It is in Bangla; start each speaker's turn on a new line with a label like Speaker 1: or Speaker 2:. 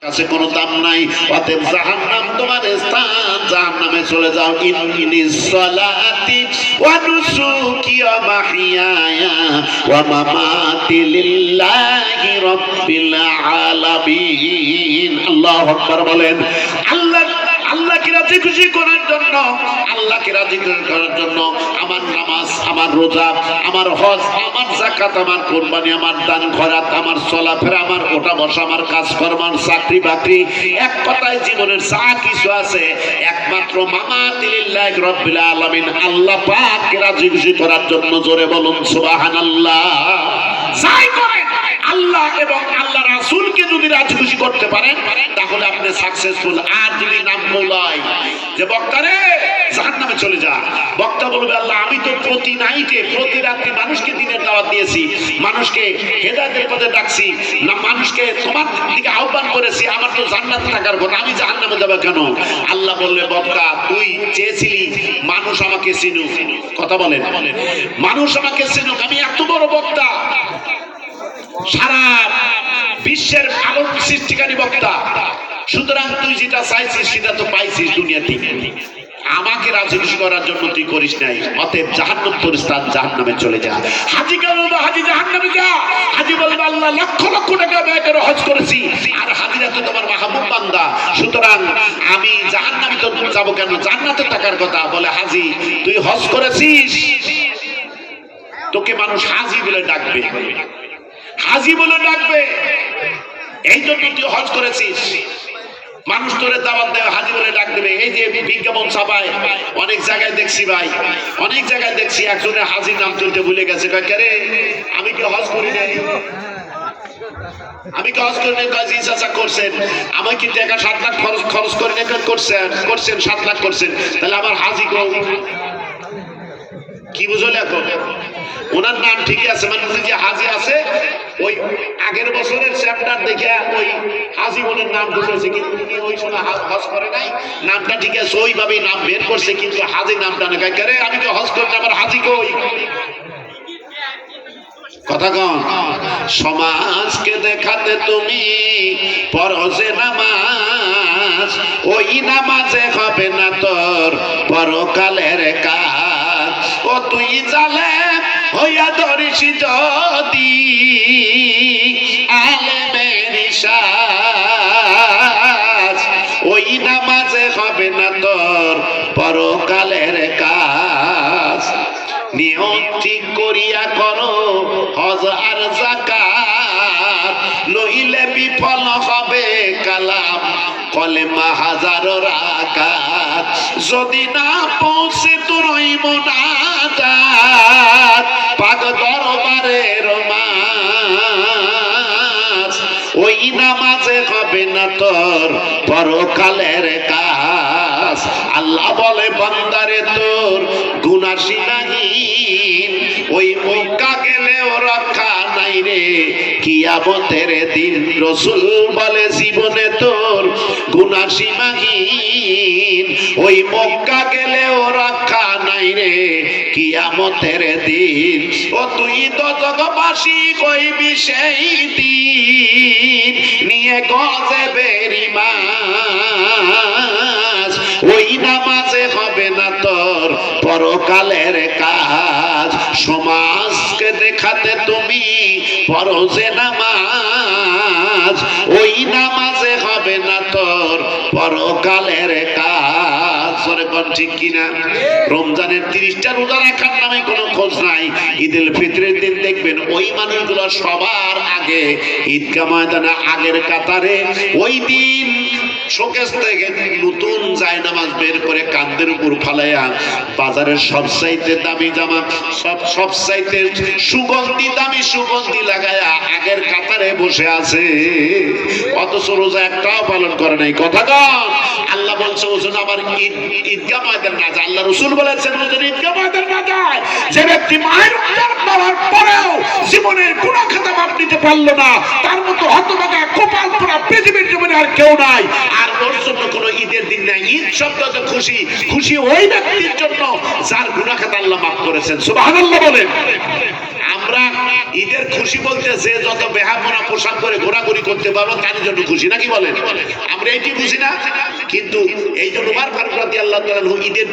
Speaker 1: কাছে কোনো দাম নাই, অতএব জাহান্নাম তোমার স্থান, জাহান্নামে চলে যাও। ইন্নিস সালাতি ওয়া নুসুকি ওয়া মাহইয়ায়া ওয়া মামাতি লিল্লাহি রাব্বিল আলামিন। আল্লাহু আকবার বলেন। আল্লাহকে রাজি খুশি করার জন্য, আল্লাহকে রাজি করার জন্য আমার নামাজ, আমার রোজা, আমার হজ, আমার যাকাত, আমার কুরবানি, আমার দান খয়রাত, আমার চলাফেরা, আমার ওঠা বসা, আমার কাজকর্ম, চাকরি বাকরি, এক কথায় জীবনের যা কিছু আছে একমাত্র মামাতি লিল্লাহি রাব্বিল আলামিন, আল্লাহ পাককে রাজি খুশি করার জন্য। জোরে বলুন সুবহানাল্লাহ। যাই করেন আল্লাহ এবং আল্লাহ রাসূলকে যদি রাজি খুশি করতে পারেন তাহলে আপনি সাকসেসফুল। আর যদি নাম বলাই যে বক্তারে জাহান্নামে চলে যা, বক্তা বলবে আল্লাহ আমি তো প্রতি নাইটে প্রতি রাতে মানুষকে দিনের দাওয়াত দিয়েছি, মানুষকে হেদায়েতের পথে ডাকছি, না মানুষকে তোমার দিকে আহ্বান করেছি, আমার তো জান্নাতে থাকার কথা, আমি জাহান্নামে যাব কেন? আল্লাহ বলবে বক্তা তুই চেয়েছিলি মানুষ আমাকে চিনুক, কথা বলেন, মানুষ আমাকে চিনুক, আমি এত বড় বক্তা, সারা বিশ্বের আলোক সৃষ্টিকারী বক্তা, সুতরাং তুই যেটা চাইছিস সেটা তো পাইছিস দুনিয়াতে, আমাকে রাজি খুশি করার জন্য তুই করিস নাই, অতএব জাহান্নাম তোর স্থান, জাহান্নামে চলে যা। হাজীকে বলবো হাজী জাহান্নামে যা, হাজী বলবে আল্লাহ লক্ষ লক্ষ টাকা ব্যয় করে হজ করেছি, আর হাজীরা তো তোমার মাহবুব বান্দা, সুতরাং আমি জাহান্নামে তো যাবো কেন, জান্নাতে টাকার কথা। বলে হাজী তুই হজ করেছিস, তোকে মানুষ হাজী বলে ডাকবে, হাজী বলে ডাকবে, এই জন্য তুই হজ করেছিস, মানুষ তোরে দাওয়াত দেবে, হাজী বলে ডাক দেবে। এই যে বিজ্ঞাপন ছাপায় অনেক জায়গায় দেখছি ভাই, অনেক জায়গায় দেখছি একজনের হাজীর নাম তুলতে ভুলে গেছে, রে আমি কি হজ করি নাই, আমি কি হজ করি নাই, কাজী চাচা করছেন, আমি কি টাকা 7 লাখ খরচ করে করছেন 7 লাখ করছেন, তাহলে আমার হাজী কি বুঝলে? এখন ওনার নাম ঠিকই আছে, মানে যে হাজী আছে ওই আগের বছরের চ্যাপ্টার দেখে ওই হাজী বলে নাম ঢুকেছে, কিন্তু উনি ওই সময় হজ করে নাই, নামটা ঠিক আছে ওইভাবেই নাম বের করছে, কিন্তু হাজী নামটা না গায়ে, আমি তো হজ করতে আমার হাজী কই, কথা কন। সমাজকে দেখাতে তুমি পড়ো যে নামাজ, ওই নামাজে হবে না তোর পরকালের কাজ। ও তুই জালেম হইয়া ধরিস যদি আলেমের সাজ, ওই নামাজে হবে না তোর পরকালের কাজ। নিয়ম ঠিক করিয়া করো হজ আর যাকাত, নইলে বিফল হবে কালাম কলেমা হাজারো রাকাত। যদি না পৌঁছে তোর ওই মোনাজাত, পাক দরবারের মাঝ, ওই নামাজে হবে না তোর পরকালের কাজ। আল্লাহ বলে বান্দারে তোর গুনাহ সীমাহীন, ওই মক্কা গেলেও রক্ষা নাই রে কিয়ামতের দিন। রাসূল বলে জীবনে তোর গুনাহ সীমাহীন, ওই মক্কা গেলেও রক্ষা নাই রে কিয়ামতের দিন। ও তুই তো জগবাসী কইবি সেই দিন, নিয়ে গজবের ঈমান, ওই নামাজে হবে না তোর পরকালের কাজ। সমাজকে দেখাতে তুমি পড়ো যে নামাজ, ওই নামাজে হবে না তোর পরকালের কাজ। ঠিক কিনা? রমজানের 30টা রোজা রাখার নামে কোনো খোঁজ নাই, ঈদুল ফিতরের দিন দেখবেন ওই মানুষগুলো সবার আগে ঈদগাহ ময়দানে আগের কাতারে, ওই দিন শোকেস থেকে নতুন জায়নামাজ বের করে কাঁধের উপর ফালাইয়া বাজারের সবচাইতে দামি জামা, সবচাইতে সুগন্ধি দামি সুগন্ধি লাগায়া আগের কাতারে বসে আছে, অথচ রোজা একটাও পালন করে নাই। কথা কন। আল্লাহ বলছে ওজন আবার ঈদগাহ ময়দান না যায়, আল্লাহ রাসূল বলেছেন ওজন ঈদগাহ ময়দান না যায় যে ব্যক্তি মায়ের উদর পাওয়ার পরেও জীবনের গুনাহ খাতা মাপ দিতে পারলো না, তার মতো হতভাগা কপাল পোড়া পৃথিবীর জীবনে আর কেউ নাই। আর ওর জন্য কোনো ঈদের দিন নাই। ঈদ শব্দ তো খুশি, খুশি ওই ব্যক্তির জন্য যার গুনাহ খাতা আল্লাহ মাফ করেছেন। সুবহানাল্লাহ বলেন। আমরা আমরা ঈদের খুশি বলতে যে যত বেহাপনা পোশাক করে ঘোরাঘুরি করতে পারবো তার জন্য খুশি, নাকি বলেন? আমরা এটি বুঝি না, কিন্তু এই জন্য উমর ফারুক রাদিয়াল্লাহু তাআলা ঈদের